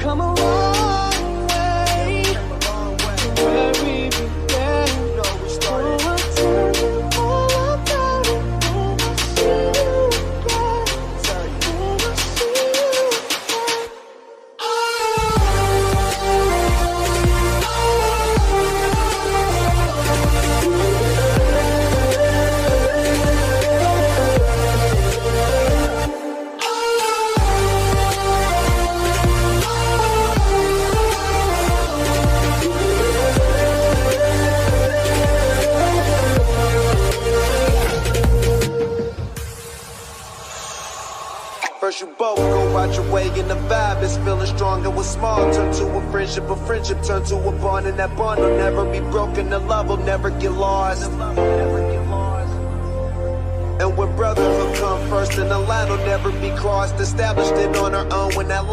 come a long way from where we began. Oh, I'll tell you all about it when I see you again. When I see you again. First you both go out your way and the vibe is feeling strong. And what's small turn to a friendship turn to a bond. And that bond will never be broken, the love will never get lost. And when brotherhood come first, and the line will never be crossed. Established it on our own when that